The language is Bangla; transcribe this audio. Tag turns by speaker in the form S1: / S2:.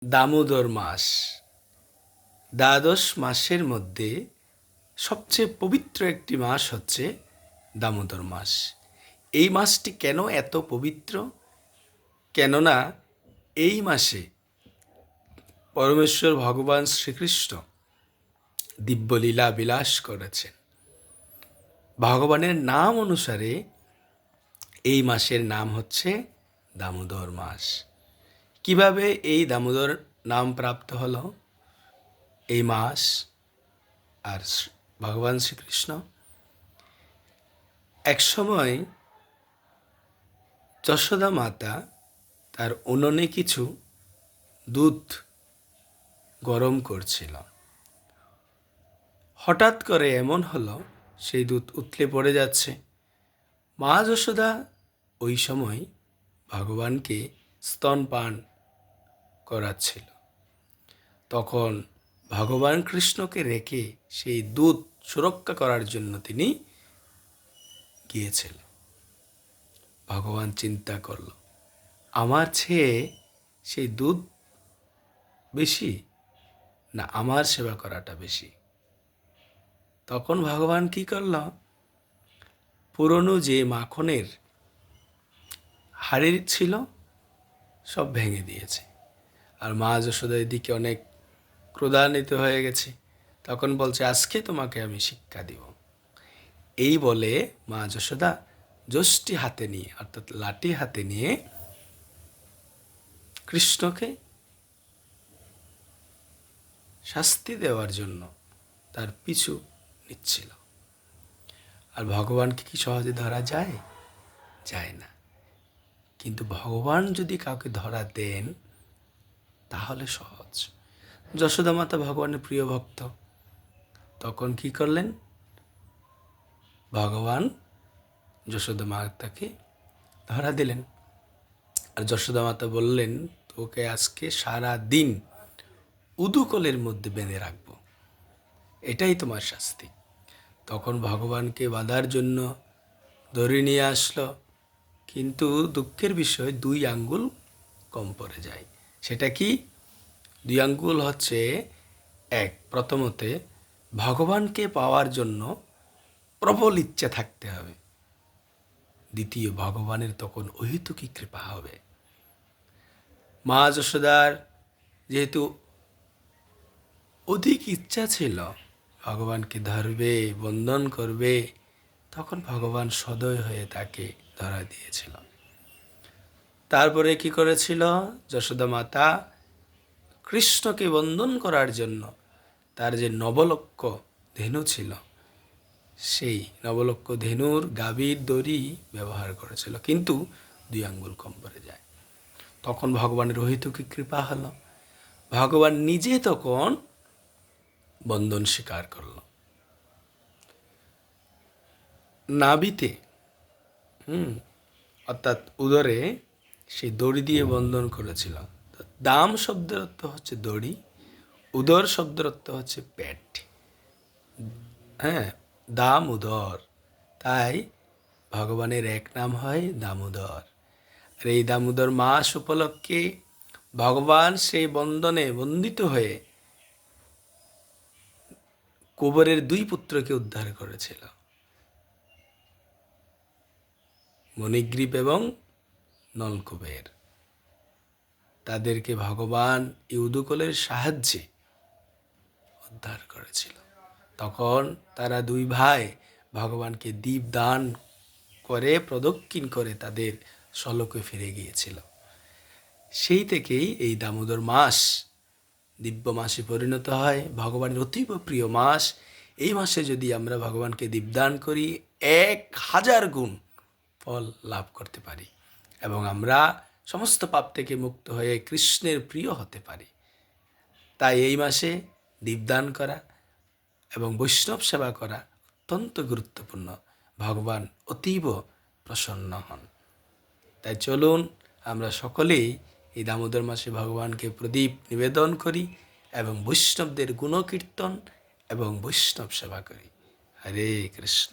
S1: দামোদর মাস দ্বাদশ মাসের মধ্যে সবচেয়ে পবিত্র একটি মাস হচ্ছে দামোদর মাস। এই মাসটি কেন এত পবিত্র? কেননা এই মাসে পরমেশ্বর ভগবান শ্রীকৃষ্ণ দিব্যলীলা বিলাস করেছেন। ভগবানের নাম অনুসারে এই মাসের নাম হচ্ছে দামোদর মাস। কিভাবে এই দামোদর নাম প্রাপ্ত হলো? এই মাস আর ভগবান শ্রীকৃষ্ণ একসময় যশোদা মাতা তার উনুনে কিছু দুধ গরম করছিল। হঠাৎ করে এমন হলো সেই দুধ উতলে পড়ে যাচ্ছে। মা যশোদা ওই সময় ভগবানকে স্তনপান করাচ্ছিল। তখন ভগবান কৃষ্ণকে রেখে সেই দুধ সুরক্ষা করার জন্য তিনি গিয়েছিল। ভগবান চিন্তা করল, আমার চেয়ে সেই দুধ বেশি না আমার সেবা করাটা বেশি? তখন ভগবান কি করল? পুরনো যে মাখনের হাড়ি ছিল সব ভেঙে দিয়েছে। আর মা যশোদা এদিকে অনেক ক্রোধান্বিত হয়ে গেছে। তখন বলছে, আজকে তোমাকে আমি শিক্ষা দিব। এই বলে মা যশোদা যষ্টি হাতে নিয়ে অর্থাৎ লাঠি হাতে নিয়ে কৃষ্ণকে শাস্তি দেওয়ার জন্য তার পিছু নিচ্ছিল। আর ভগবানকে কি সহজে ধরা যায়? যায় না। কিন্তু ভগবান যদি কাউকে ধরা দেন তাহলে সহজ। যশোদা মাতা ভগবানের প্রিয় ভক্ত। তখন কি করলেন? ভগবান যশোদা মাতাকে ধরা দিলেন। আর যশোদা মাতা বললেন, তোকে আজকে সারা দিন উদুকলের মধ্যে বেঁধে রাখবো, এটাই তোমার শাস্তি। তখন ভগবানকে বাঁধার জন্য ধরে নিয়ে আসলো, কিন্তু দুঃখের বিষয় 2 আঙ্গুল কম পড়ে যায়। সেটা কি? 2 আঙ্গুল হচ্ছে প্রথমতে ভগবানকে পাওয়ার জন্য প্রবল ইচ্ছা থাকতে হবে। দ্বিতীয়, ভগবানের তখন অহেতুকী কৃপা হবে। মা যশোদার যেহেতু অধিক ইচ্ছা ছিল ভগবানকে ধরবে, বন্দন করবে, তখন ভগবান সদয় হয়ে তাকে ধরা দিয়েছিল। তারপরে কি করেছিল যশোদা মাতা? কৃষ্ণকে বন্দন করার জন্য তার যে নবলক্ষ ধেনু ছিল, সেই নবলক্ষ ধেনুর গাভীর দড়ি ব্যবহার করেছিল, কিন্তু 2 আঙ্গুল কম পড়ে যায়। তখন ভগবানের অহেতুকী কৃপা হলো। ভগবান নিজে তখন বন্ধন স্বীকার করল। নাভিতে অর্থাৎ উদরে সেই দড়ি দিয়ে বন্ধন করেছিল। দাম শব্দের অর্থ হচ্ছে দড়ি, উদর শব্দের অর্থ হচ্ছে পেট। দাম উদর, তাই ভগবানের এক নাম হয় দামোদর। আর এই দামোদর মাস উপলক্ষে ভগবান সেই বন্ধনে বন্দিত হয়ে কুবেরের 2 পুত্রকে উদ্ধার করেছিল, মণিগ্রীব এবং নলকুবের। তাদেরকে ভগবান ইউদুকলের সাহায্যে উদ্ধার করেছিল। তখন তারা 2 ভাই ভগবানকে দীপ দান করে প্রদক্ষিণ করে তাদের স্বলোকে ফিরে গিয়েছিল। সেই থেকেই এই দামোদর মাস দিব্য মাসে পরিণত হয়, ভগবানের অতীব প্রিয় মাস। এই মাসে যদি আমরা ভগবানকে দীপদান করি 1000 গুণ ফল লাভ করতে পারি এবং আমরা সমস্ত পাপ থেকে মুক্ত হয়ে কৃষ্ণের প্রিয় হতে পারি। তাই এই মাসে দীপদান করা এবং বৈষ্ণব সেবা করা অত্যন্ত গুরুত্বপূর্ণ। ভগবান অতীব প্রসন্ন হন। তাই চলুন আমরা সকলেই এই দামোদর মাসে ভগবানকে প্রদীপ নিবেদন করি এবং বৈষ্ণবদের গুণকীর্তন এবং বৈষ্ণব সেবা করি। হরে কৃষ্ণ।